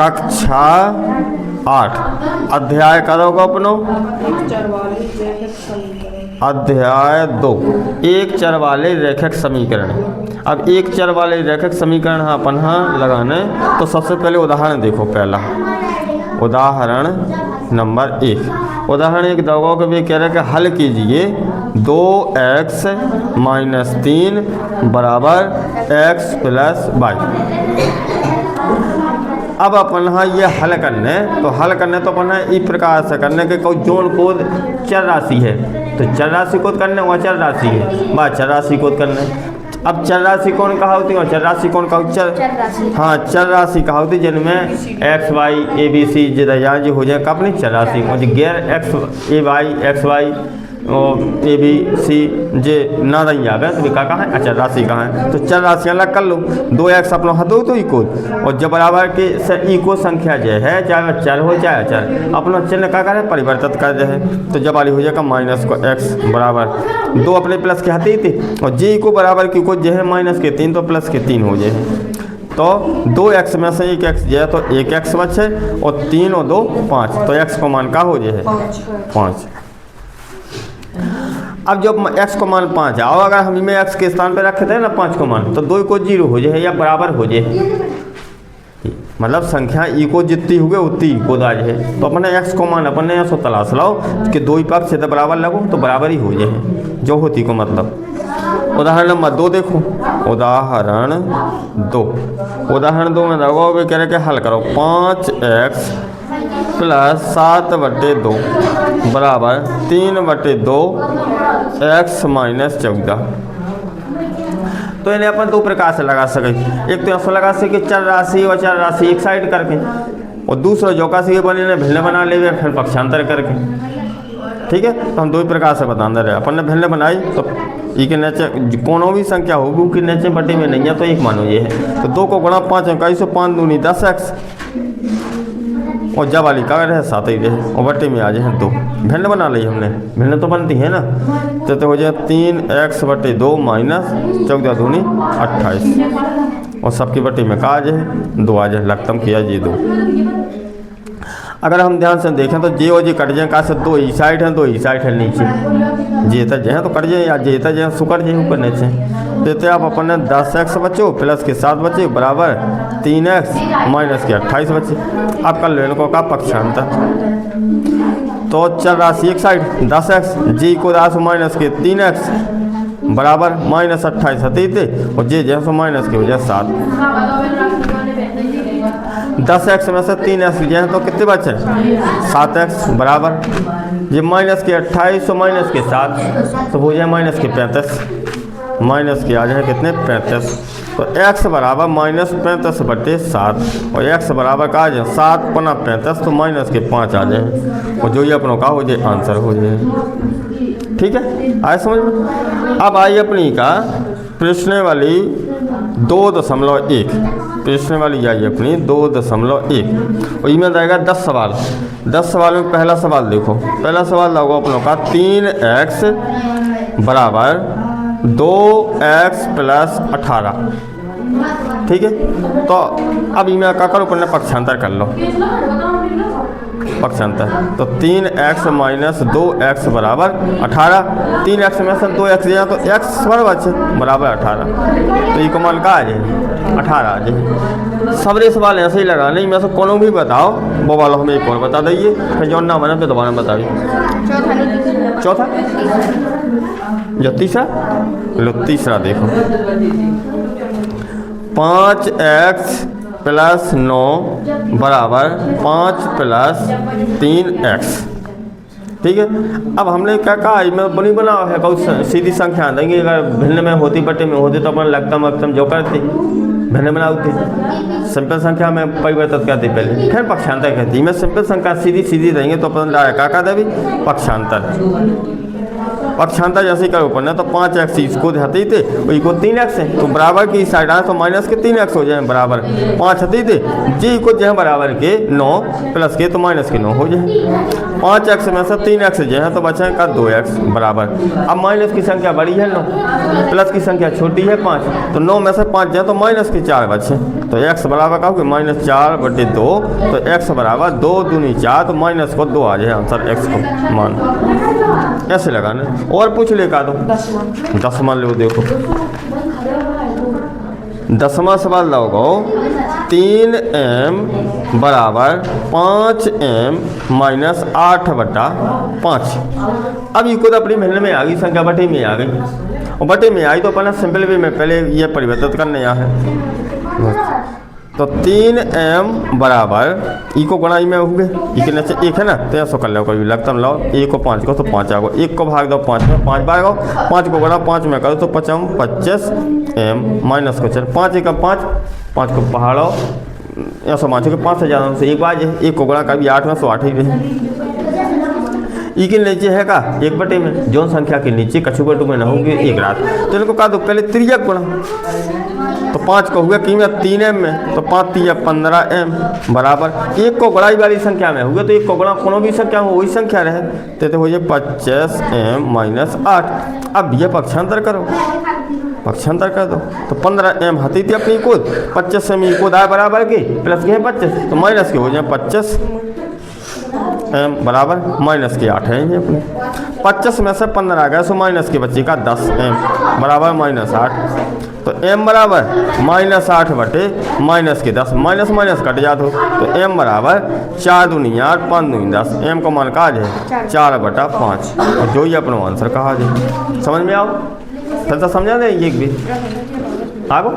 कक्षा 8 अध्याय करोगे अपनो अध्याय 2 एक चर वाले रैखिक समीकरण। अब एक चर वाले रैखिक समीकरण अपन लगाने तो सबसे पहले उदाहरण देखो। पहला उदाहरण नंबर 1, उदाहरण 1 दबाव के भी कह रहे हैं कि हल कीजिए 2x - 3 बराबर x + y। अब अपन ये हल करने तो अपन इस प्रकार से करने के कोई जोन को चर राशि है तो चर राशि को करने वह चर राशि है बा चर राशि को करने। अब चर राशि कौन कहा होती है और चर राशि कौन कहा चर हाँ चर राशि कहा होती है जिनमें x y a b c जो हो जाए अपनी चर राशि और गैर x a y x y और ए बी सी जे ना रही आ गए तो क्या कहाँ है अचर राशि कहाँ है। तो चर राशि अलग कर लो 2x अपना हदो तो इको और जब बराबर के इको संख्या जो है चाहे चर हो चाहे अचर अपना चिन्ह क्या करें परिवर्तित कर दे है। तो जब वाली हो जाएगा माइनस को x बराबर 2 अपने प्लस के हाथी थे और जे को बराबर की को जो है -3 तो प्लस के 3 हो जाए। तो 2x में से 1x जो है तो 1x बचे और 3 और 2 5 तो x को मान का हो जाए 5। अब जब x को मान 5 आओ अगर हम में x के स्थान पर रखते हैं ना 5 को मान तो 2 को 0 हो जाए या बराबर हो जाए। मतलब संख्या ई को जितनी हुए उतनी को दाज है तो अपने x को मान अपने ऐसा तलाश लाओ कि 2 पक्ष से बराबर लगो तो बराबर ही हो जाए जो होती को मतलब। उदाहरण नंबर 2 देखो उदाहरण 2 में देखो कह रहे कि हल करो 5x + 7/2 बराबर 3/2 x - 14। तो इन्हें अपन 2 प्रकार से लगा सके। एक तो ऐसा लगा सके चर राशि और चर राशि एक साइड करके और दूसरा जो का से बने भिन्न बना ले फिर पक्षांतर करके। ठीक है तो हम 2 प्रकार से बताते रहे। अपन ने भिन्न बनाई तो ई के नीचे कोनो भी संख्या होगी कि नीचे बटे में नहीं है तो 1 मानो ये है। तो 2 को गुणा 5 21 5 दूनी 10x और जब वाली का रहे 7 ही रहे और बटे में आ जाए 2 भिन्न बना ली हमने। भिन्न तो बनती है ना तो हो जाए 3x/2 - 14 दूनी 28 और सबकी बटे में का आ जाए 2 आ जाए लगतम किया जी 2। अगर हम ध्यान से देखें तो जे और जे कट जाए का से 2 ई साइड है 2 ई साइड है नीचे जेता जो तो कट जाए या जेता जो सुकड़ जाए ऊपर नीचे देते आप अपने 10x बचो प्लस के 7 बचे बराबर 3x - के 28 बचे। अब कर लो इनको का पक्षांतर तो चर राशि एक साइड 10x जी को राशि माइनस के 3x बराबर -28 हती थे और जे जैसे माइनस के हो जाए 7। 10x में से 3x जो तो कितने बचे 7x बराबर ये माइनस के 28 और माइनस के 7 तो हो जाए -35 माइनस के आ जाए कितने 35 तो x बराबर -35/7 और x बराबर का आ जाए 7 × 35 तो -5 आ जाए और जो ये अपनों का हो जाए आंसर हो जाए। ठीक है आए समझ में। अब आई अपनी का प्रश्न वाली 2.1 प्रश्न वाली आई अपनी 2.1 और इसमें रहेगा 10 सवाल। 10 सवाल में पहला सवाल देखो। पहला सवाल लगो अपनों का 3x बराबर 2x + 18। ठीक है तो अब इनमें क्या करो अपने पक्षांतर कर लो पक्षांतर तो 3x - 2x बराबर 18। 3x में से 2x दिया तो x बराबर 18 तो ये को मान का आ जाए 18 आ जाए। सबरे सवाल ऐसे ही लगा नहीं में से कोनो भी बताओ वो वाला हमें एक और बता दीजिए फिर जो ना बने तो दोबारा बताइए। चौथा जो तीसरा देखो 5x + 9 बराबर 5 + 3x। ठीक है अब हमने क्या कहा इसमें बनी बना है बहुत सीधी संख्या देंगे अगर भिन्न में होती बटे में होती तो अपन लगतम जो करते भिन्न बनाते सिंपल संख्या में परिवर्तित करते पहले फिर पक्षांतर करती। इसमें सिंपल संख्या सीधी देंगे तो अपन क्या देवी पक्षांतर जैसे करो पड़ना तो 5x इसको हती थे को 3x है तो बराबर की साइड आए तो माइनस के 3x हो जाए बराबर 5 हती थे जी को जो है बराबर के 9 प्लस के तो -9 हो जाए। 5x में से 3x जो है तो बचेगा 2x बराबर। अब माइनस की संख्या बड़ी है 9, प्लस की संख्या छोटी है 5, तो 9 में से 5 जाए तो माइनस की 4 बचे, तो x बराबर का होगा -4/2, तो x बराबर 2 दूनी 4, तो माइनस को 2 आ जाए आंसर x को मान। ऐसे लगाना और पूछ ले का दो दसवां लो, देखो दसवां सवाल लगाओ 3m बराबर 5m माइनस 8/5। अब ये खुद अपनी मिलने में आ गई, संख्या बटे में आ गई, और बटे में आई तो अपना सिंपल वे में पहले ये परिवर्तित करने है। तो 3m बराबर ई को गुणाई में हुए, ई के नीचे 1 है ना, तो ऐसा कर लो, कभी लगता लाओ 1 को 5 को तो 5 आगो, 1 को भाग दो 5 में, 5 बार गो, 5 को गुणा 5 में करो तो 25m माइनस को चल 5 1 5, 5 को पहाड़ो ऐसा मान के 5 से ज़्यादा से 1 बार 1 को गुणा कभी 8 में 8 ही रहे। ई के नीचे है का 1/, में जो संख्या के नीचे कछु बटू में न होगी 1 रात, तो इनको कहा दो पहले त्रियक गुणा, तो 5 को हुआ कीमत 3m में, तो 5 3 15m बराबर 1 को गुणाई वाली संख्या में हुआ, तो 1 को गुणा कोनो भी संख्या हो वही संख्या रहे, तो हो जाए 25m माइनस 8। अब ये पक्षांतर करो, पक्षांतर कर दो, तो 15m हती थी अपनी कूद, 25m को दाए बराबर की प्लस के 25, तो माइनस के हो जाए 25m बराबर माइनस के 8 है ये अपने। 25 में से 15 आ गया, सो माइनस के बच्चे का 10m बराबर -8, तो m बराबर -8/- के 10, माइनस माइनस कट जाते हो, तो m बराबर 4 दूनी 8 5 दूनी 10, m को मान कहा जाए 4/5, और जो ही अपना आंसर कहा जाए। समझ में आओ, फिर तो समझा दें ये भी आगो।